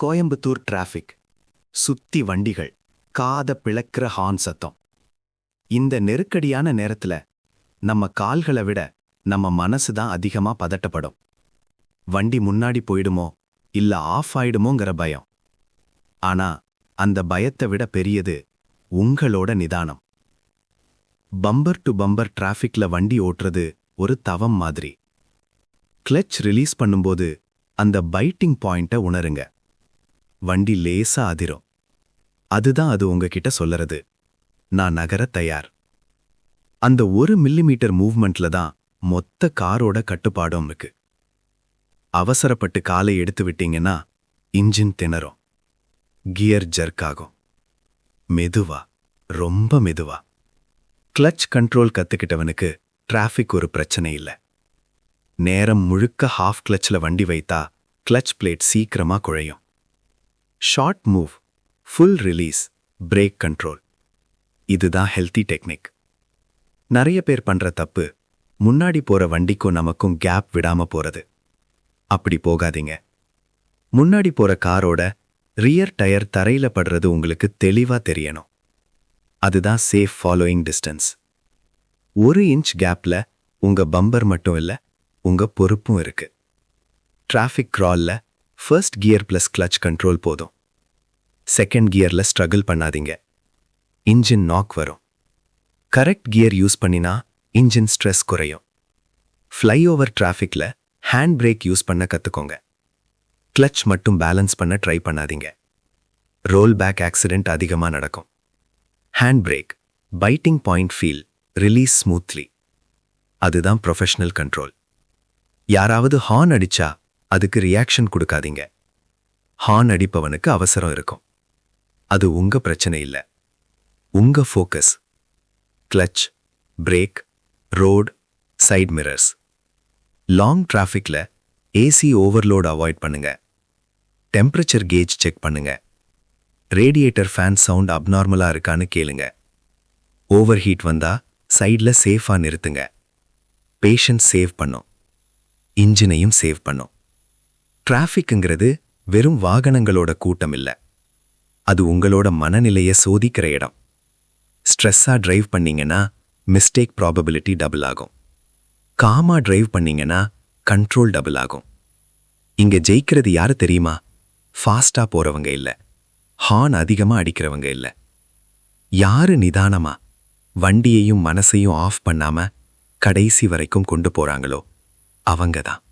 Coimbatore traffic. சுத்தி வண்டிகள், காத பிளக்கிற ஹார்ன் சத்தம். இந்த நெருக்கடியான நேரத்துல நம்ம கால்களை விட நம்ம மனசு தான் அதிகமா பதட்டப்படும். வண்டி முன்னாடி போயிடுமோ இல்ல ஆஃப் ஆயிடுமோங்கிற பயம். ஆனா அந்த பயத்தை விட பெரியது உங்களோட நிதானம். பம்பர் டு பம்பர் டிராஃபிக்ல வண்டி ஓட்டுறது ஒரு தவம் மாதிரி. கிளட்ச் ரிலீஸ் பண்ணும்போது அந்த பைட்டிங் பாயிண்ட்டை உணருங்க. வண்டி லேசா அதிரும். அதுதான் அது உங்ககிட்ட சொல்லறது, நான் நகர தயார். அந்த 1 மில்லிமீட்டர் மூவ்மெண்ட்ல தான் மொத்த காரோட கட்டுப்பாடும் இருக்கு. அவசரப்பட்டு காலை எடுத்து விட்டீங்கன்னா இன்ஜின் திணறும், கியர் ஜர்க் ஆகும். மெதுவா, ரொம்ப மெதுவா. கிளட்ச் கண்ட்ரோல் கத்துக்கிட்டவனுக்கு டிராஃபிக் ஒரு பிரச்சனை இல்லை. நேரம் முழுக்க ஹாஃப் கிளட்ச்ல வண்டி வைத்தா கிளட்ச் பிளேட் சீக்கிரமா குழையும். Short move, full release, brake control. இதுதான் ஹெல்த்தி டெக்னிக். நிறைய பேர் பண்ற தப்பு, முன்னாடி போற வண்டிக்கும் நமக்கும் கேப் விடாம போறது. அப்படி போகாதீங்க. முன்னாடி போற காரோட ரியர் டயர் தரையில படுறது உங்களுக்கு தெளிவா தெரியணும். அதுதான் சேஃப் ஃபாலோயிங் டிஸ்டன்ஸ். 1 இன்ச் கேப்ல உங்க பம்பர் மட்டும் இல்ல, உங்க பொறுப்பும் இருக்கு. டிராஃபிக் கிரால்ல first gear plus clutch control போதும். செகண்ட் கியர்ல ஸ்ட்ரகிள் பண்ணாதீங்க, இன்ஜின் நாக் வரும். கரெக்ட் கியர் யூஸ் பண்ணினா இன்ஜின் ஸ்ட்ரெஸ் குறையும். ஃப்ளைஓவர் டிராஃபிக்ல ஹேண்ட் பிரேக் யூஸ் பண்ண கத்துக்கோங்க. கிளட்ச் மட்டும் பேலன்ஸ் பண்ண ட்ரை பண்ணாதீங்க. ரோல் பேக் ஆக்சிடென்ட் அதிகமா நடக்கும். Hand brake, biting point feel, release smoothly. அதுதான் ப்ரொஃபஷனல் கண்ட்ரோல். யாராவது ஹார்ன் அடிச்சா அதுக்கு ரியாக்ஷன் கொடுக்காதீங்க. ஹார்ன் அடிப்பவனுக்கு அவசரம் இருக்கும். அது உங்க பிரச்சனை இல்ல, உங்க focus. Clutch, brake, road, side mirrors. Long டிராஃபிக்ல ஏசி ஓவர்லோட் அவாய்ட் பண்ணுங்க. டெம்பரேச்சர் கேஜ் செக் பண்ணுங்க. ரேடியேட்டர் ஃபேன் சவுண்ட் அப்நார்மலா இருக்கான்னு கேளுங்க. ஓவர் ஹீட் வந்தா சைட்ல சேஃபா நிறுத்துங்க. பேஷன்ஸ் சேவ் பண்ணும், இன்ஜினையும் சேவ் பண்ணும். டிராஃபிக்ங்கிறது வெறும் வாகனங்களோட கூட்டம் இல்ல, அது உங்களோட மனநிலையை சோதிக்கிற இடம். ஸ்ட்ரெஸ்ஸா டிரைவ் பண்ணீங்கன்னா மிஸ்டேக் ப்ராபபிலிட்டி டபுள் ஆகும். காமா டிரைவ் பண்ணீங்கன்னா கண்ட்ரோல் டபுள் ஆகும். இங்க ஜெயிக்கிறது யாரு தெரியுமா? ஃபாஸ்டா போறவங்க இல்ல, ஹார்ன் அதிகமா அடிக்கிறவங்க இல்ல. யாரு நிதானமா வண்டியையும் மனசையும் ஆஃப் பண்ணாம கடைசி வரைக்கும் கொண்டு போறாங்களோ அவங்க தான்.